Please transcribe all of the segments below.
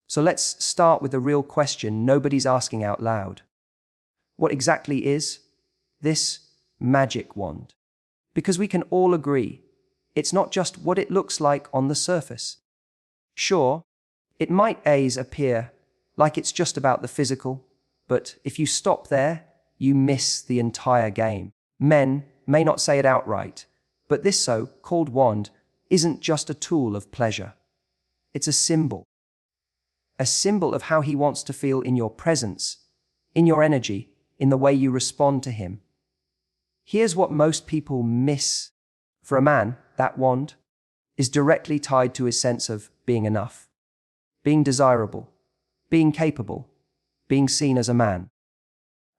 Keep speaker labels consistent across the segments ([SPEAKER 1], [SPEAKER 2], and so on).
[SPEAKER 1] So let's start with the real question nobody's asking out loud. What exactly is this magic wand? Because we can all agree, it's not just what it looks like on the surface. Sure, it might appear like it's just about the physical, but if you stop there, you miss the entire game. Men may not say it outright, but this so-called wand isn't just a tool of pleasure. It's a symbol of how he wants to feel in your presence, in your energy, in the way you respond to him. Here's what most people miss. For a man, that wand is directly tied to his sense of being enough, being desirable, being capable, being seen as a man.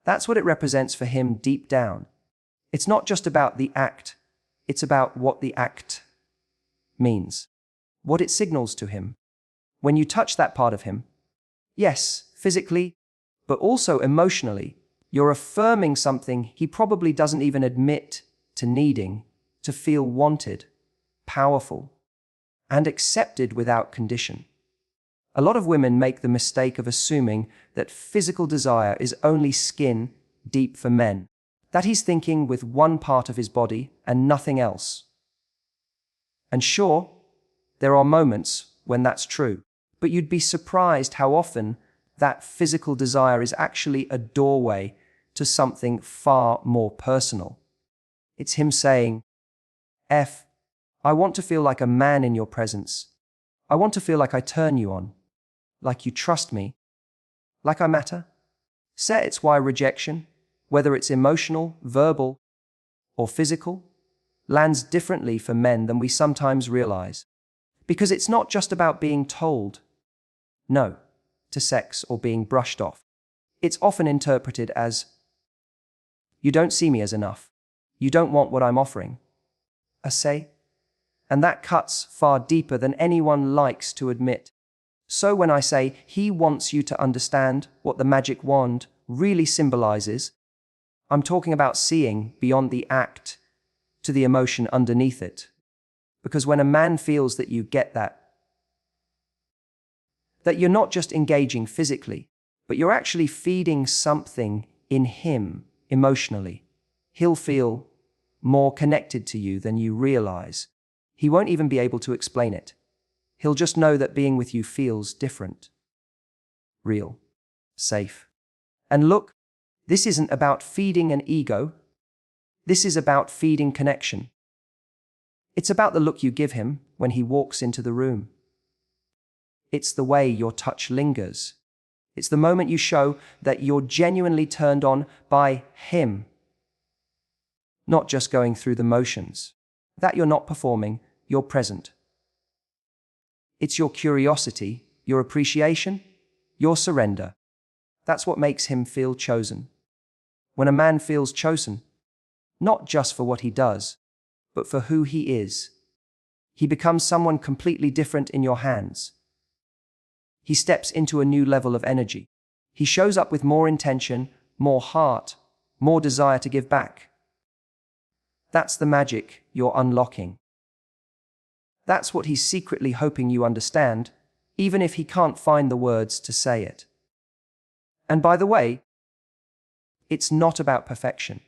[SPEAKER 1] That's what it represents for him deep down. It's not just about the act, it's about what the act means, what it signals to him. When you touch that part of him, yes, physically, but also emotionally, you're affirming something he probably doesn't even admit to needing, to feel wanted, powerful, and accepted without condition. A lot of women make the mistake of assuming that physical desire is only skin deep for men, that he's thinking with one part of his body and nothing else. And sure, there are moments when that's true, but you'd be surprised how often that physical desire is actually a doorway to something far more personal. It's him saying, I want to feel like a man in your presence. I want to feel like I turn you on, like you trust me, like I matter. It's why rejection, whether it's emotional, verbal, or physical, lands differently for men than we sometimes realize. Because it's not just about being told no to sex or being brushed off. It's often interpreted as, you don't see me as enough. You don't want what I'm offering. And that cuts far deeper than anyone likes to admit. So when I say he wants you to understand what the magic wand really symbolizes, I'm talking about seeing beyond the act to the emotion underneath it. Because when a man feels that you get that you're not just engaging physically, but you're actually feeding something in him emotionally, he'll feel more connected to you than you realize. He won't even be able to explain it. He'll just know that being with you feels different, real, safe. And look, this isn't about feeding an ego. This is about feeding connection. It's about the look you give him when he walks into the room. It's the way your touch lingers. It's the moment you show that you're genuinely turned on by him, not just going through the motions, that you're not performing, you're present. It's your curiosity, your appreciation, your surrender. That's what makes him feel chosen. When a man feels chosen, not just for what he does, but for who he is, he becomes someone completely different in your hands. He steps into a new level of energy. He shows up with more intention, more heart, more desire to give back. That's the magic you're unlocking. That's what he's secretly hoping you understand, even if he can't find the words to say it. And by the way, it's not about perfection.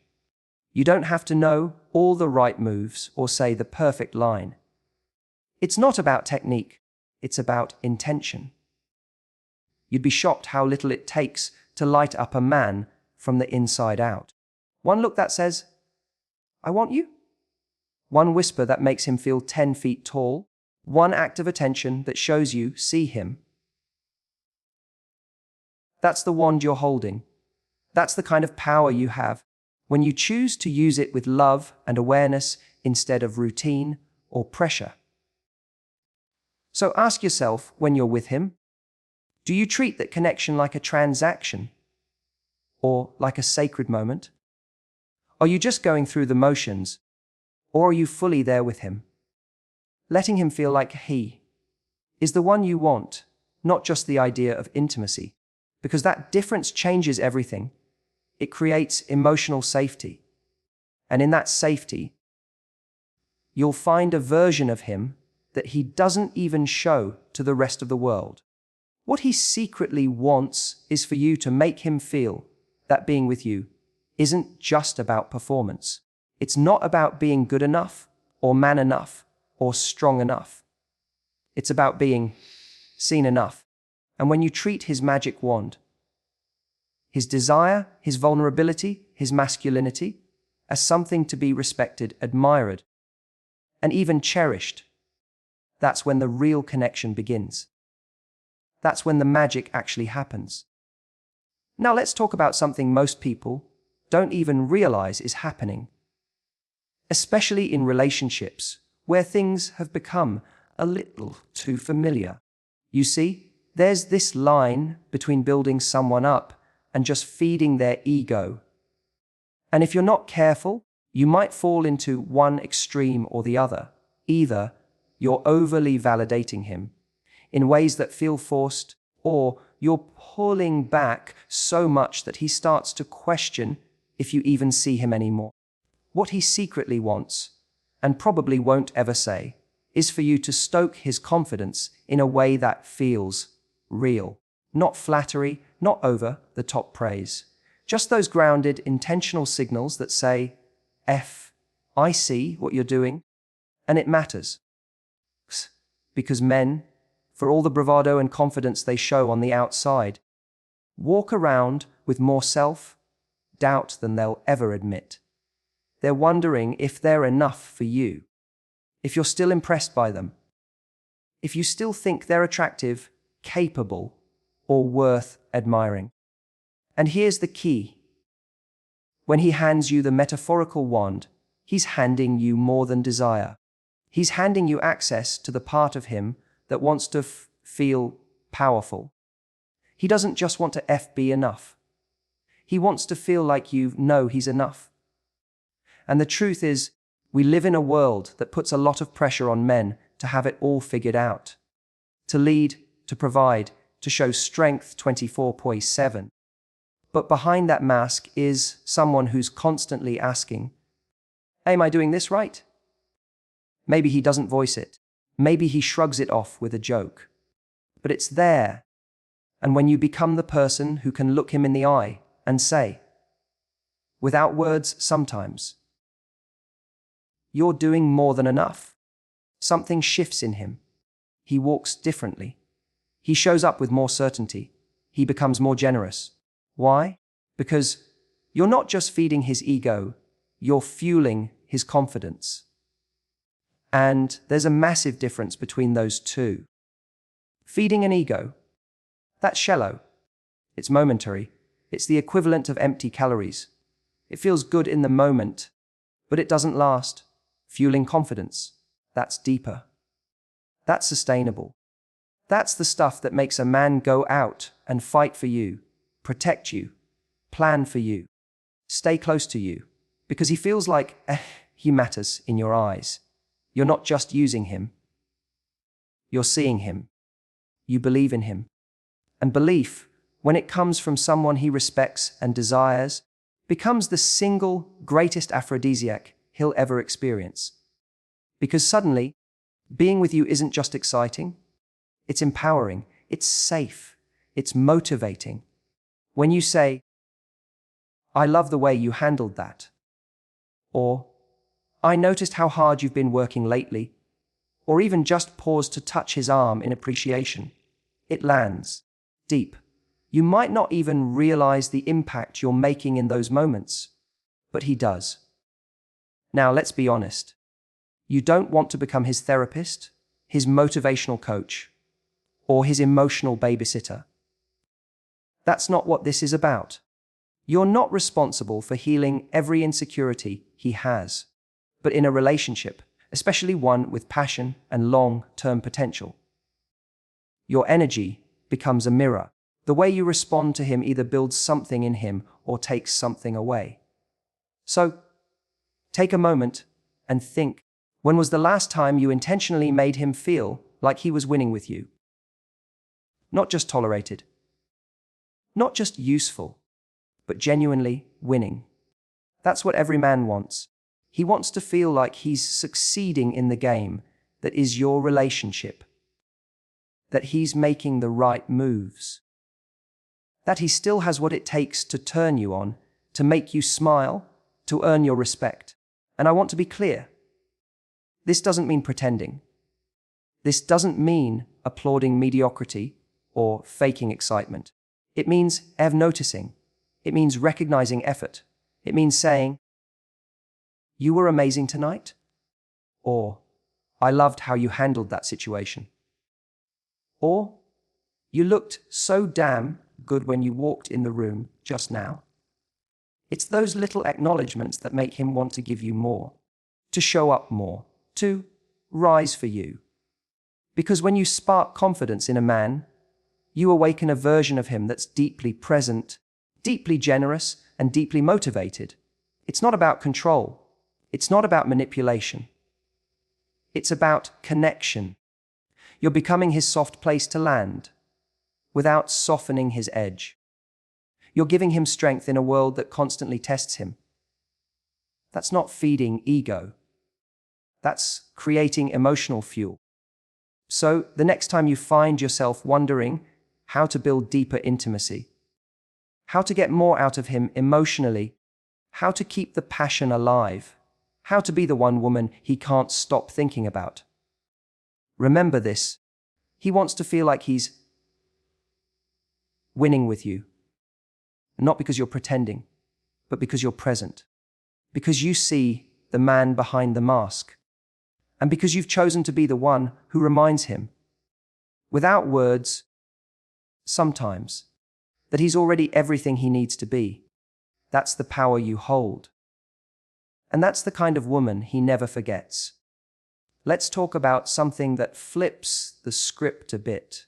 [SPEAKER 1] You don't have to know all the right moves or say the perfect line. It's not about technique, it's about intention. You'd be shocked how little it takes to light up a man from the inside out. One look that says, I want you. One whisper that makes him feel 10 feet tall. One act of attention that shows you see him. That's the wand you're holding. That's the kind of power you have when you choose to use it with love and awareness instead of routine or pressure. So ask yourself when you're with him, do you treat that connection like a transaction or like a sacred moment? Are you just going through the motions, or are you fully there with him? Letting him feel like he is the one you want, not just the idea of intimacy, because that difference changes everything. It creates emotional safety. And in that safety, you'll find a version of him that he doesn't even show to the rest of the world. What he secretly wants is for you to make him feel that being with you isn't just about performance. It's not about being good enough, or man enough, or strong enough. It's about being seen enough. And when you treat his magic wand, his desire, his vulnerability, his masculinity, as something to be respected, admired, and even cherished, that's when the real connection begins. That's when the magic actually happens. Now let's talk about something most people don't even realize is happening, especially in relationships where things have become a little too familiar. You see, there's this line between building someone up and just feeding their ego. And if you're not careful, you might fall into one extreme or the other. Either you're overly validating him in ways that feel forced, or you're pulling back so much that he starts to question if you even see him anymore. What he secretly wants, and probably won't ever say, is for you to stoke his confidence in a way that feels real. Not flattery, not over-the-top praise. Just those grounded, intentional signals that say, I see what you're doing, and it matters. Because men, for all the bravado and confidence they show on the outside, walk around with more self-doubt than they'll ever admit. They're wondering if they're enough for you, if you're still impressed by them, if you still think they're attractive, capable, or worth admiring. And here's the key. When he hands you the metaphorical wand, he's handing you more than desire. He's handing you access to the part of him that wants to feel powerful. He doesn't just want to be enough. He wants to feel like you know he's enough. And the truth is, we live in a world that puts a lot of pressure on men to have it all figured out, to lead, to provide, to show strength 24/7. But behind that mask is someone who's constantly asking, am I doing this right? Maybe he doesn't voice it. Maybe he shrugs it off with a joke. But it's there. And when you become the person who can look him in the eye and say, without words sometimes, you're doing more than enough, something shifts in him. He walks differently. He shows up with more certainty. He becomes more generous. Why? Because you're not just feeding his ego, you're fueling his confidence. And there's a massive difference between those two. Feeding an ego, that's shallow. It's momentary. It's the equivalent of empty calories. It feels good in the moment, but it doesn't last. Fueling confidence, that's deeper. That's sustainable. That's the stuff that makes a man go out and fight for you, protect you, plan for you, stay close to you, because he feels like he matters in your eyes. You're not just using him. You're seeing him. You believe in him. And belief, when it comes from someone he respects and desires, becomes the single greatest aphrodisiac he'll ever experience. Because suddenly, being with you isn't just exciting, it's empowering, it's safe, it's motivating. When you say, I love the way you handled that, or I noticed how hard you've been working lately, or even just pause to touch his arm in appreciation, it lands deep. You might not even realize the impact you're making in those moments, but he does. Now, let's be honest. You don't want to become his therapist, his motivational coach, or his emotional babysitter. That's not what this is about. You're not responsible for healing every insecurity he has. But in a relationship, especially one with passion and long-term potential, your energy becomes a mirror. The way you respond to him either builds something in him or takes something away. So, take a moment and think, when was the last time you intentionally made him feel like he was winning with you? Not just tolerated, not just useful, but genuinely winning. That's what every man wants. He wants to feel like he's succeeding in the game that is your relationship. that he's making the right moves, that he still has what it takes to turn you on, to make you smile, to earn your respect. And I want to be clear. This doesn't mean pretending. This doesn't mean applauding mediocrity or faking excitement. It means noticing. It means recognizing effort. It means saying, "You were amazing tonight," or "I loved how you handled that situation," or "You looked so damn good when you walked in the room just now." It's those little acknowledgements that make him want to give you more, to show up more, to rise for you. Because when you spark confidence in a man, you awaken a version of him that's deeply present, deeply generous, and deeply motivated. It's not about control. It's not about manipulation. It's about connection. You're becoming his soft place to land, without softening his edge. You're giving him strength in a world that constantly tests him. That's not feeding ego. That's creating emotional fuel. So the next time you find yourself wondering how to build deeper intimacy, how to get more out of him emotionally, how to keep the passion alive, how to be the one woman he can't stop thinking about, remember this. He wants to feel like he's winning with you. Not because you're pretending, but because you're present. Because you see the man behind the mask. And because you've chosen to be the one who reminds him, without words, sometimes, that he's already everything he needs to be. That's the power you hold. And that's the kind of woman he never forgets. Let's talk about something that flips the script a bit.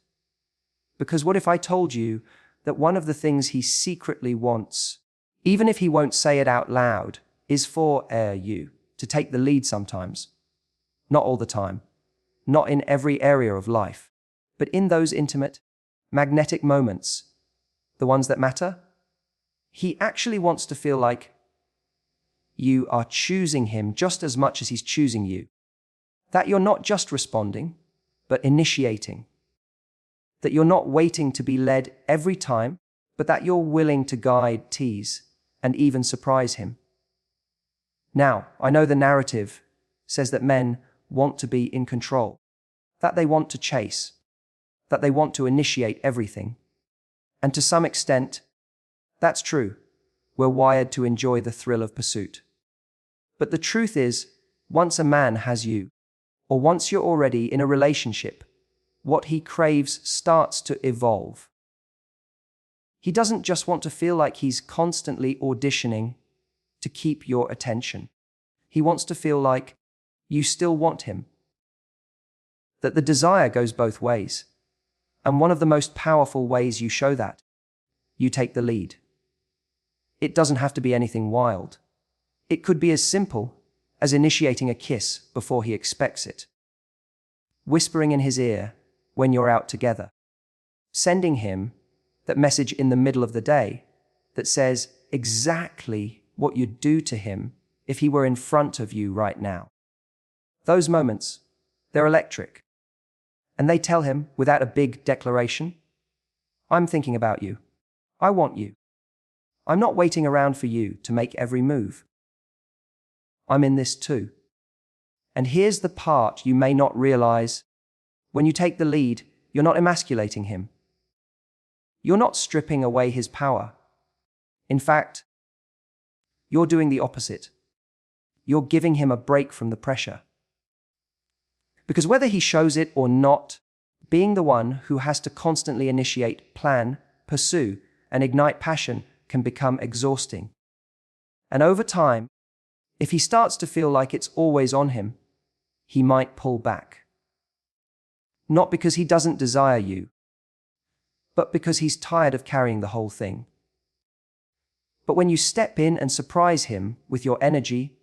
[SPEAKER 1] Because what if I told you that one of the things he secretly wants, even if he won't say it out loud, is for you to take the lead sometimes? Not all the time, not in every area of life, but in those intimate, magnetic moments, the ones that matter. He actually wants to feel like you are choosing him just as much as he's choosing you. That you're not just responding, but initiating. That you're not waiting to be led every time, but that you're willing to guide, tease, and even surprise him. Now, I know the narrative says that men want to be in control, that they want to chase, that they want to initiate everything. And to some extent, that's true. We're wired to enjoy the thrill of pursuit. But the truth is, once a man has you, or once you're already in a relationship, what he craves starts to evolve. He doesn't just want to feel like he's constantly auditioning to keep your attention. He wants to feel like you still want him. That the desire goes both ways. And one of the most powerful ways you show that, you take the lead. It doesn't have to be anything wild. It could be as simple as initiating a kiss before he expects it. Whispering in his ear when you're out together. Sending him that message in the middle of the day that says exactly what you'd do to him if he were in front of you right now. Those moments, they're electric. And they tell him, without a big declaration, "I'm thinking about you. I want you. I'm not waiting around for you to make every move. I'm in this too." And here's the part you may not realize. When you take the lead, you're not emasculating him. You're not stripping away his power. In fact, you're doing the opposite. You're giving him a break from the pressure. Because whether he shows it or not, being the one who has to constantly initiate, plan, pursue, and ignite passion can become exhausting. And over time, if he starts to feel like it's always on him, he might pull back. Not because he doesn't desire you, but because he's tired of carrying the whole thing. But when you step in and surprise him with your energy,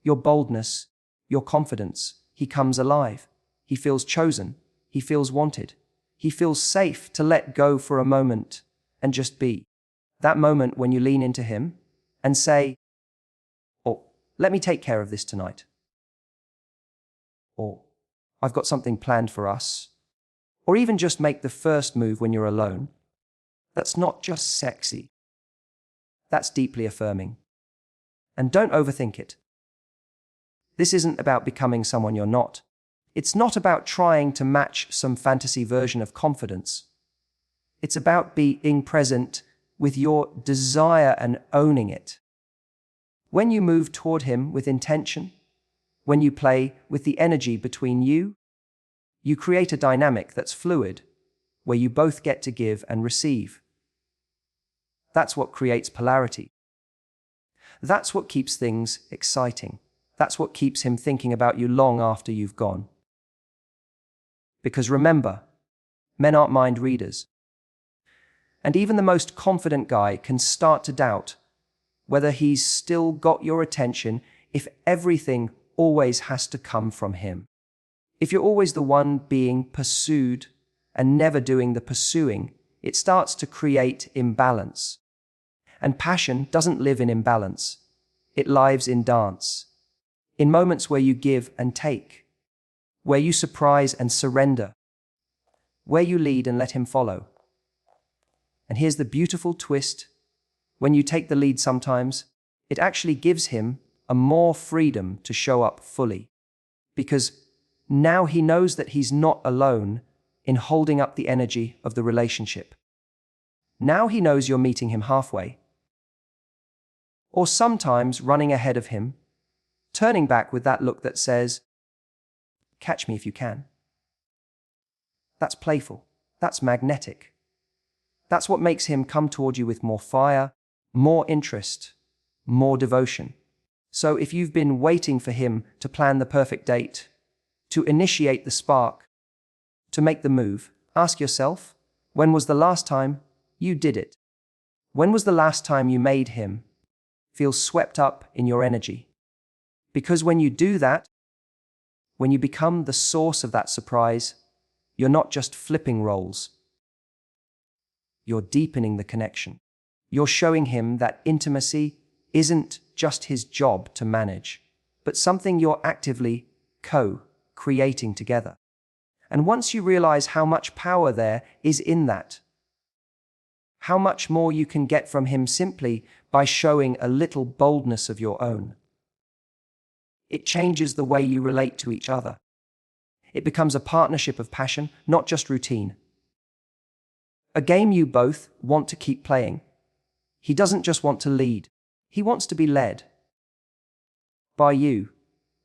[SPEAKER 1] your boldness, your confidence, he comes alive. He feels chosen. He feels wanted. He feels safe to let go for a moment and just be. That moment when you lean into him and say, "Oh, let me take care of this tonight." Or, "I've got something planned for us." or even just make the first move when you're alone, that's not just sexy. That's deeply affirming. And don't overthink it. This isn't about becoming someone you're not. It's not about trying to match some fantasy version of confidence. It's about being present with your desire and owning it. When you move toward him with intention, when you play with the energy between you, you create a dynamic that's fluid, where you both get to give and receive. That's what creates polarity. That's what keeps things exciting. That's what keeps him thinking about you long after you've gone. Because remember, men aren't mind readers. And even the most confident guy can start to doubt whether he's still got your attention if everything always has to come from him. If you're always the one being pursued and never doing the pursuing, it starts to create imbalance. And passion doesn't live in imbalance. It lives in dance. In moments where you give and take, where you surprise and surrender, where you lead and let him follow. And here's the beautiful twist. When you take the lead sometimes, it actually gives him a more freedom to show up fully. Because now he knows that he's not alone in holding up the energy of the relationship. Now he knows you're meeting him halfway. Or sometimes running ahead of him, turning back with that look that says, "Catch me if you can." That's playful. That's magnetic. That's what makes him come toward you with more fire, more interest, more devotion. So if you've been waiting for him to plan the perfect date, to initiate the spark, to make the move, ask yourself, when was the last time you did it? When was the last time you made him feel swept up in your energy? Because when you do that, when you become the source of that surprise, you're not just flipping roles. You're deepening the connection. You're showing him that intimacy isn't just his job to manage, but something you're actively co-creating together. And once you realize how much power there is in that, how much more you can get from him simply by showing a little boldness of your own, it changes the way you relate to each other. It becomes a partnership of passion, not just routine. A game you both want to keep playing. He doesn't just want to lead. He wants to be led by you.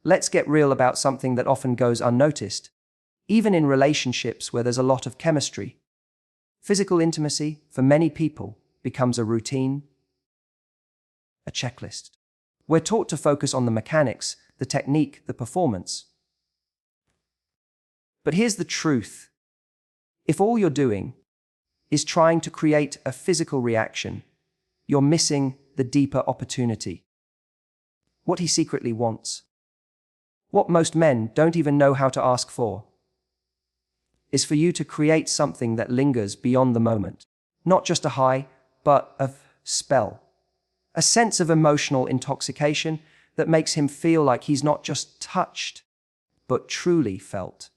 [SPEAKER 1] Let's get real about something that often goes unnoticed, even in relationships where there's a lot of chemistry. Physical intimacy, for many people, becomes a routine, a checklist. We're taught to focus on the mechanics, the technique, the performance. But here's the truth. If all you're doing is trying to create a physical reaction, you're missing the deeper opportunity. What he secretly wants, what most men don't even know how to ask for, is for you to create something that lingers beyond the moment. Not just a high, but a spell. A sense of emotional intoxication that makes him feel like he's not just touched, but truly felt.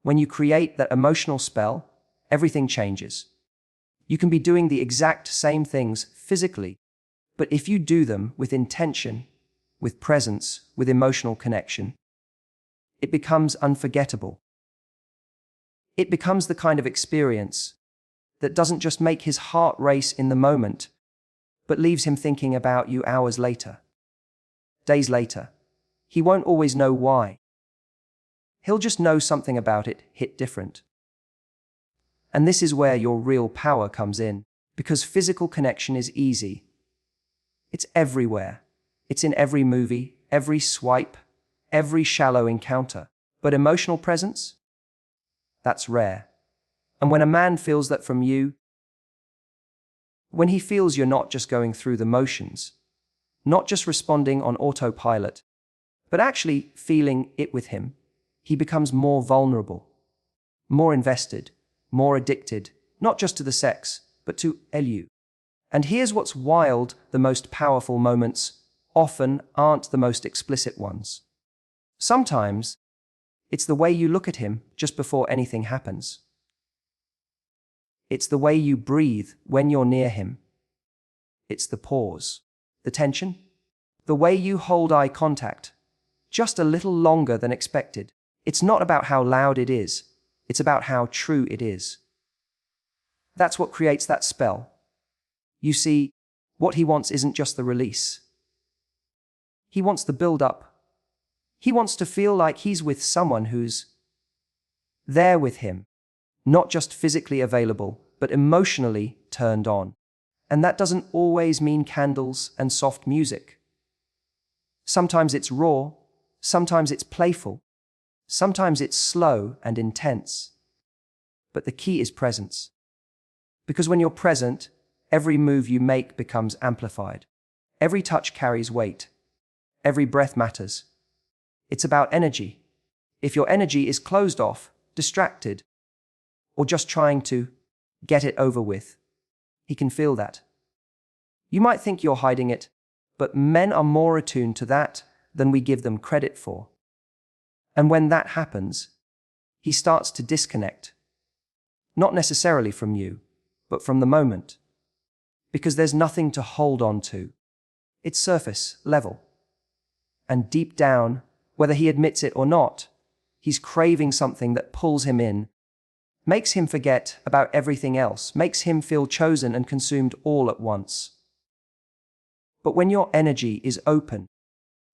[SPEAKER 1] When you create that emotional spell, everything changes. You can be doing the exact same things physically, but if you do them with intention, with presence, with emotional connection, it becomes unforgettable. It becomes the kind of experience that doesn't just make his heart race in the moment, but leaves him thinking about you hours later, days later. He won't always know why. He'll just know something about it hit different. And this is where your real power comes in, because physical connection is easy. It's everywhere. It's in every movie, every swipe, every shallow encounter. But emotional presence? That's rare. And when a man feels that from you, when he feels you're not just going through the motions, not just responding on autopilot, but actually feeling it with him, he becomes more vulnerable, more invested, more addicted, not just to the sex, but to you. And here's what's wild, the most powerful moments often aren't the most explicit ones. Sometimes, it's the way you look at him just before anything happens. It's the way you breathe when you're near him. It's the pause, the tension, the way you hold eye contact, just a little longer than expected. It's not about how loud it is, it's about how true it is. That's what creates that spell. You see, what he wants isn't just the release. He wants the build-up. He wants to feel like he's with someone who's there with him, not just physically available, but emotionally turned on. And that doesn't always mean candles and soft music. Sometimes it's raw, sometimes it's playful, sometimes it's slow and intense. But the key is presence. Because when you're present, every move you make becomes amplified. Every touch carries weight. Every breath matters. It's about energy. If your energy is closed off, distracted, or just trying to get it over with, he can feel that. You might think you're hiding it, but men are more attuned to that than we give them credit for. And when that happens, he starts to disconnect. Not necessarily from you, but from the moment. Because there's nothing to hold on to. It's surface level. And deep down, whether he admits it or not, he's craving something that pulls him in, makes him forget about everything else, makes him feel chosen and consumed all at once. But when your energy is open,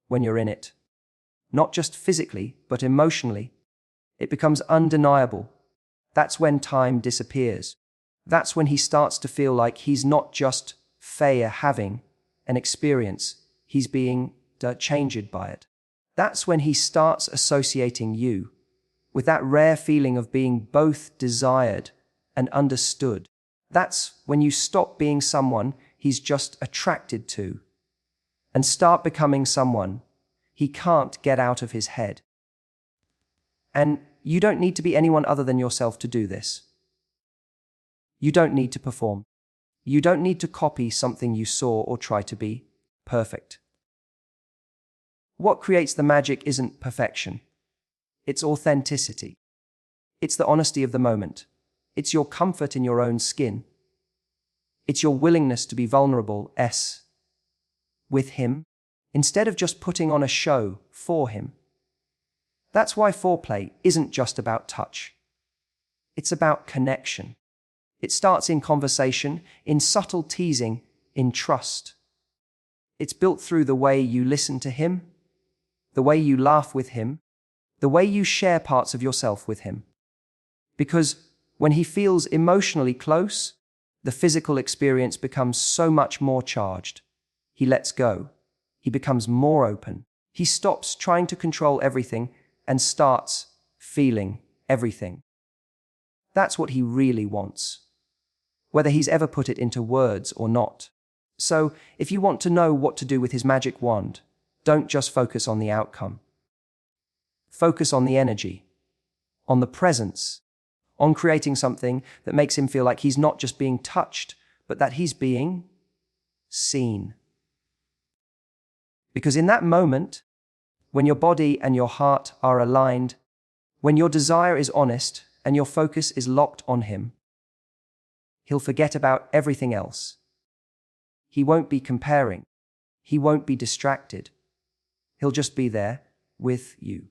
[SPEAKER 1] when you're in it, not just physically, but emotionally, it becomes undeniable. That's when time disappears. That's when he starts to feel like he's not just having an experience, he's being changed by it. That's when he starts associating you with that rare feeling of being both desired and understood. That's when you stop being someone he's just attracted to and start becoming someone he can't get out of his head. And you don't need to be anyone other than yourself to do this. You don't need to perform. You don't need to copy something you saw or try to be perfect. What creates the magic isn't perfection. It's authenticity. It's the honesty of the moment. It's your comfort in your own skin. It's your willingness to be vulnerable, with him, instead of just putting on a show for him. That's why foreplay isn't just about touch. It's about connection. It starts in conversation, in subtle teasing, in trust. It's built through the way you listen to him, the way you laugh with him, the way you share parts of yourself with him. Because when he feels emotionally close, the physical experience becomes so much more charged. He lets go. He becomes more open. He stops trying to control everything and starts feeling everything. That's what he really wants, whether he's ever put it into words or not. So, if you want to know what to do with his magic wand, don't just focus on the outcome. Focus on the energy, on the presence, on creating something that makes him feel like he's not just being touched, but that he's being seen. Because in that moment, when your body and your heart are aligned, when your desire is honest and your focus is locked on him, he'll forget about everything else. He won't be comparing. He won't be distracted. He'll just be there with you.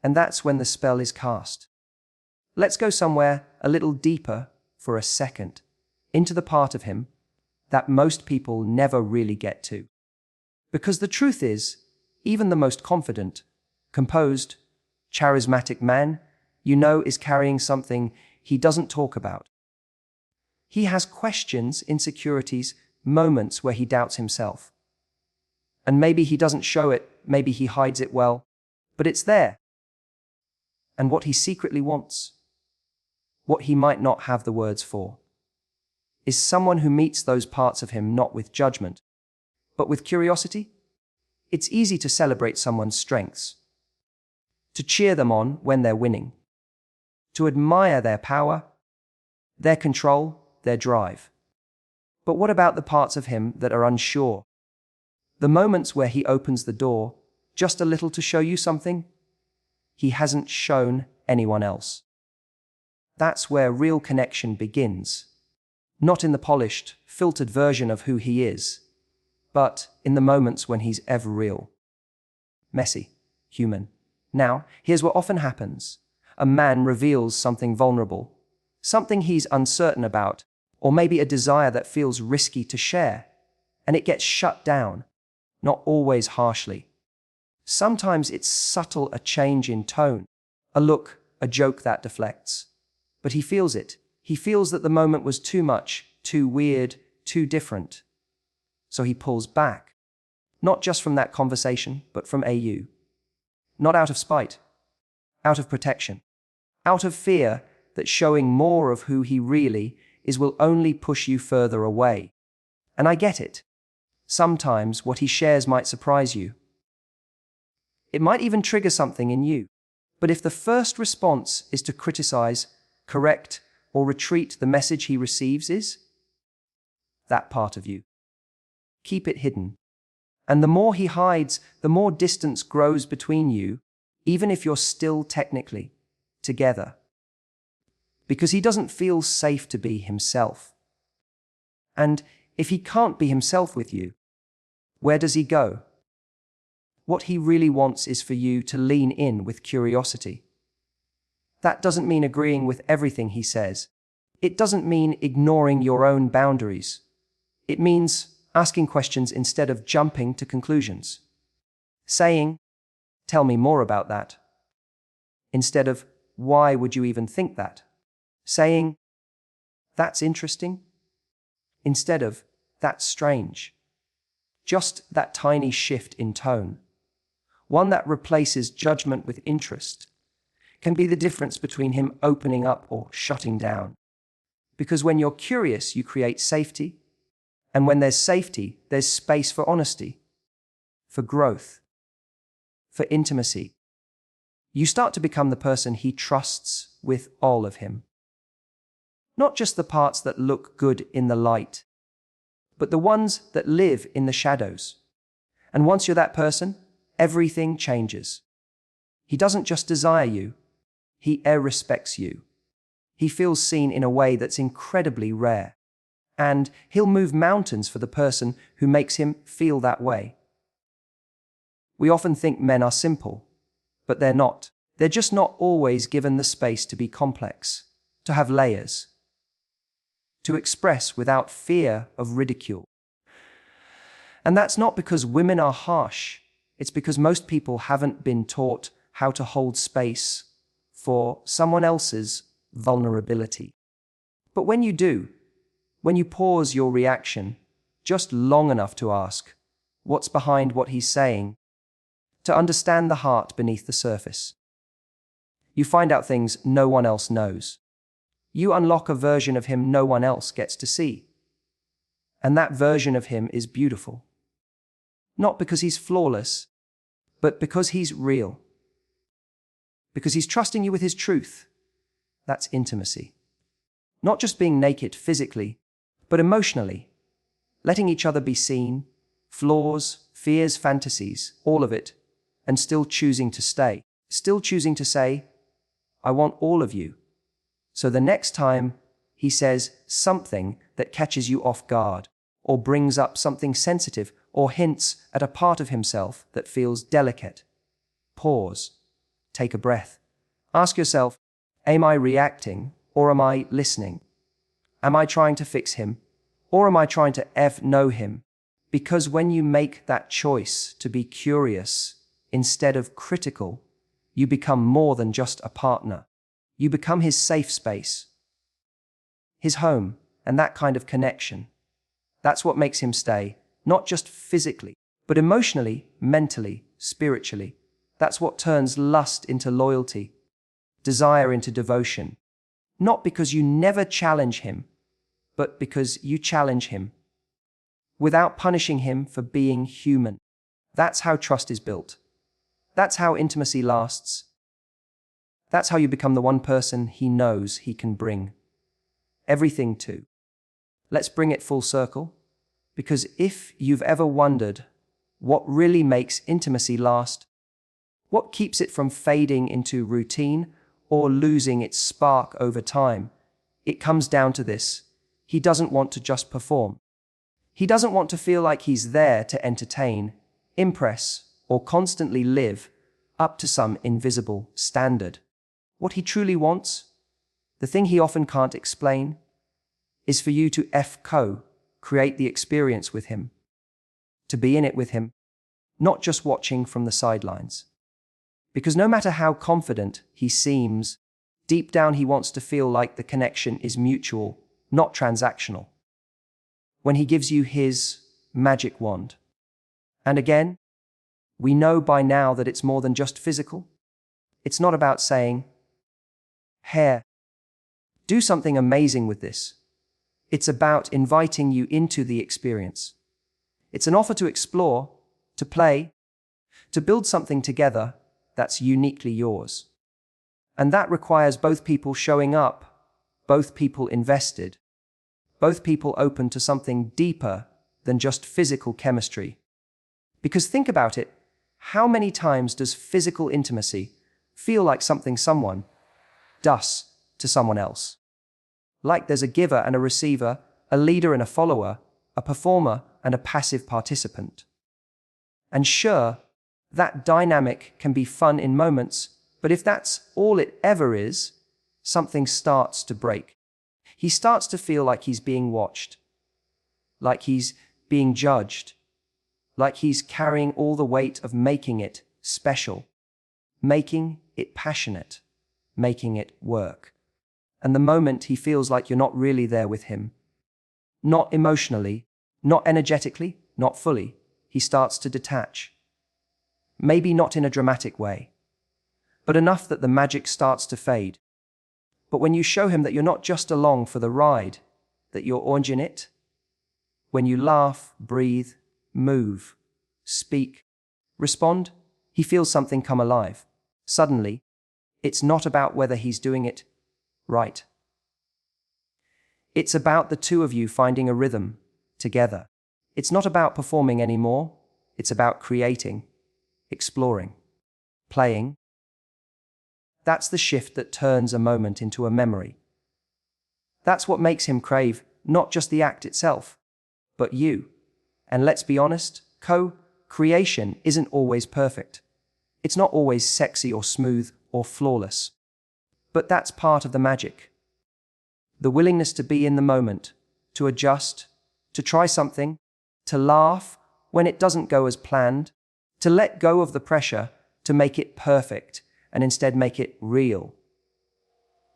[SPEAKER 1] And that's when the spell is cast. Let's go somewhere a little deeper for a second, into the part of him that most people never really get to. Because the truth is, even the most confident, composed, charismatic man you know is carrying something he doesn't talk about. He has questions, insecurities, moments where he doubts himself. And maybe he doesn't show it, maybe he hides it well, but it's there. And what he secretly wants, what he might not have the words for, is someone who meets those parts of him not with judgment, but with curiosity. It's easy to celebrate someone's strengths, to cheer them on when they're winning, to admire their power, their control, their drive. But what about the parts of him that are unsure? The moments where he opens the door just a little to show you something he hasn't shown anyone else. That's where real connection begins. Not in the polished, filtered version of who he is, but in the moments when he's ever real. Messy, human. Now, here's what often happens. A man reveals something vulnerable, something he's uncertain about, or maybe a desire that feels risky to share, and it gets shut down, not always harshly. Sometimes it's subtle, a change in tone, a look, a joke that deflects. But he feels it. He feels that the moment was too much, too weird, too different. So he pulls back. Not just from that conversation, but from you. Not out of spite, out of protection, out of fear that showing more of who he really is will only push you further away. And I get it. Sometimes what he shares might surprise you. It might even trigger something in you. But if the first response is to criticize, correct, or retreat, the message he receives is that part of you. Keep it hidden. And the more he hides, the more distance grows between you, even if you're still technically together. Because he doesn't feel safe to be himself. And if he can't be himself with you, where does he go? What he really wants is for you to lean in with curiosity. That doesn't mean agreeing with everything he says. It doesn't mean ignoring your own boundaries. It means asking questions instead of jumping to conclusions. Saying, "Tell me more about that," instead of, "Why would you even think that?" Saying, "That's interesting," instead of, "That's strange." Just that tiny shift in tone, one that replaces judgment with interest, can be the difference between him opening up or shutting down. Because when you're curious, you create safety. And when there's safety, there's space for honesty, for growth, for intimacy. You start to become the person he trusts with all of him. Not just the parts that look good in the light, but the ones that live in the shadows. And once you're that person, everything changes. He doesn't just desire you, he respects you. He feels seen in a way that's incredibly rare. And he'll move mountains for the person who makes him feel that way. We often think men are simple, but they're not. They're just not always given the space to be complex, to have layers, to express without fear of ridicule. And that's not because women are harsh. It's because most people haven't been taught how to hold space for someone else's vulnerability. But when you do, when you pause your reaction just long enough to ask, what's behind what he's saying, to understand the heart beneath the surface, you find out things no one else knows. You unlock a version of him no one else gets to see. And that version of him is beautiful. Not because he's flawless, but because he's real. Because he's trusting you with his truth. That's intimacy. Not just being naked physically, but emotionally, letting each other be seen, flaws, fears, fantasies, all of it, and still choosing to stay. Still choosing to say, "I want all of you." So the next time he says something that catches you off guard, or brings up something sensitive, or hints at a part of himself that feels delicate, pause, take a breath. Ask yourself, am I reacting or am I listening? Am I trying to fix him or am I trying to know him? Because when you make that choice to be curious instead of critical, you become more than just a partner. You become his safe space, his home, and that kind of connection. That's what makes him stay, not just physically, but emotionally, mentally, spiritually. That's what turns lust into loyalty, desire into devotion. Not because you never challenge him, but because you challenge him, without punishing him for being human. That's how trust is built. That's how intimacy lasts. That's how you become the one person he knows he can bring everything to. Let's bring it full circle, because if you've ever wondered what really makes intimacy last, what keeps it from fading into routine or losing its spark over time. It comes down to this. He doesn't want to just perform. He doesn't want to feel like he's there to entertain, impress, or constantly live up to some invisible standard. What he truly wants, the thing he often can't explain, is for you to create the experience with him, to be in it with him, not just watching from the sidelines. Because no matter how confident he seems, deep down he wants to feel like the connection is mutual, not transactional. When he gives you his magic wand. And again, we know by now that it's more than just physical. It's not about saying, "Here, do something amazing with this." It's about inviting you into the experience. It's an offer to explore, to play, to build something together that's uniquely yours. And that requires both people showing up, both people invested, both people open to something deeper than just physical chemistry. Because think about it, how many times does physical intimacy feel like something someone does to someone else? Like there's a giver and a receiver, a leader and a follower, a performer and a passive participant. And sure, that dynamic can be fun in moments, but if that's all it ever is, something starts to break. He starts to feel like he's being watched, like he's being judged, like he's carrying all the weight of making it special, making it passionate, making it work. And the moment he feels like you're not really there with him, not emotionally, not energetically, not fully, he starts to detach. Maybe not in a dramatic way, but enough that the magic starts to fade. But when you show him that you're not just along for the ride, that you're in it, when you laugh, breathe, move, speak, respond, he feels something come alive. Suddenly, it's not about whether he's doing it right. It's about the two of you finding a rhythm together. It's not about performing anymore. It's about creating, exploring, playing. That's the shift that turns a moment into a memory. That's what makes him crave not just the act itself, but you. And let's be honest, co-creation isn't always perfect. It's not always sexy or smooth or flawless. But that's part of the magic. The willingness to be in the moment, to adjust, to try something, to laugh when it doesn't go as planned, to let go of the pressure to make it perfect and instead make it real.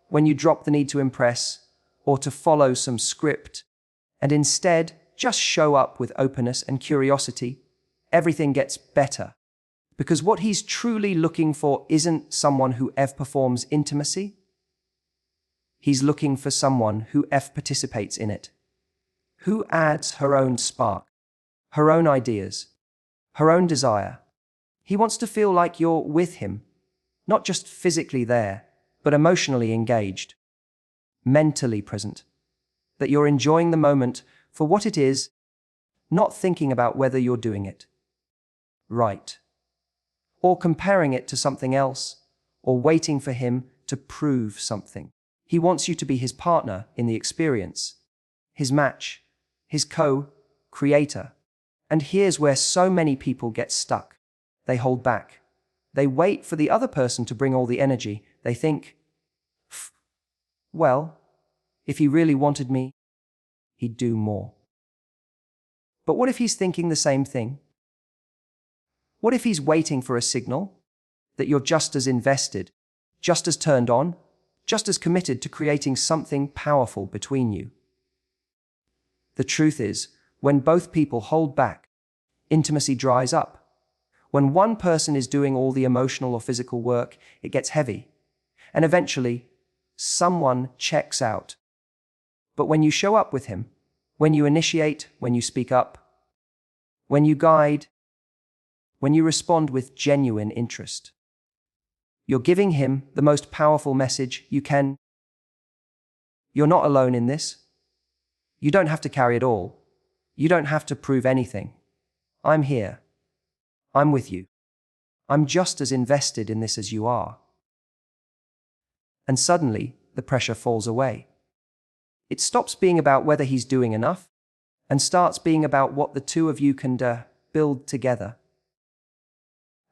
[SPEAKER 1] When you drop the need to impress or to follow some script and instead just show up with openness and curiosity, everything gets better. Because what he's truly looking for isn't someone who performs intimacy. He's looking for someone who participates in it, who adds her own spark, her own ideas, her own desire. He wants to feel like you're with him, not just physically there, but emotionally engaged, mentally present, that you're enjoying the moment for what it is, not thinking about whether you're doing it right, or comparing it to something else, or waiting for him to prove something. He wants you to be his partner in the experience, his match, his co-creator. And here's where so many people get stuck. They hold back. They wait for the other person to bring all the energy. They think, well, if he really wanted me, he'd do more. But what if he's thinking the same thing? What if he's waiting for a signal that you're just as invested, just as turned on, just as committed to creating something powerful between you? The truth is, when both people hold back, intimacy dries up. When one person is doing all the emotional or physical work, it gets heavy. And eventually, someone checks out. But when you show up with him, when you initiate, when you speak up, when you guide, when you respond with genuine interest, you're giving him the most powerful message you can. You're not alone in this. You don't have to carry it all. You don't have to prove anything. I'm here. I'm with you. I'm just as invested in this as you are. And suddenly, the pressure falls away. It stops being about whether he's doing enough and starts being about what the two of you can build together.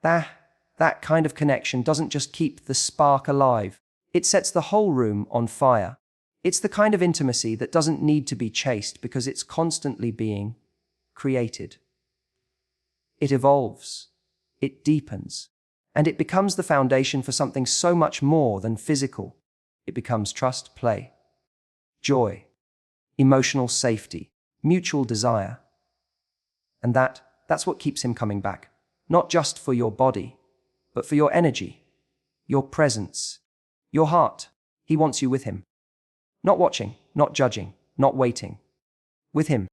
[SPEAKER 1] That kind of connection doesn't just keep the spark alive, it sets the whole room on fire. It's the kind of intimacy that doesn't need to be chased because it's constantly being created. It evolves, it deepens, and it becomes the foundation for something so much more than physical. It becomes trust, play, joy, emotional safety, mutual desire. And that's what keeps him coming back. Not just for your body, but for your energy, your presence, your heart. He wants you with him. Not watching, not judging, not waiting. With him.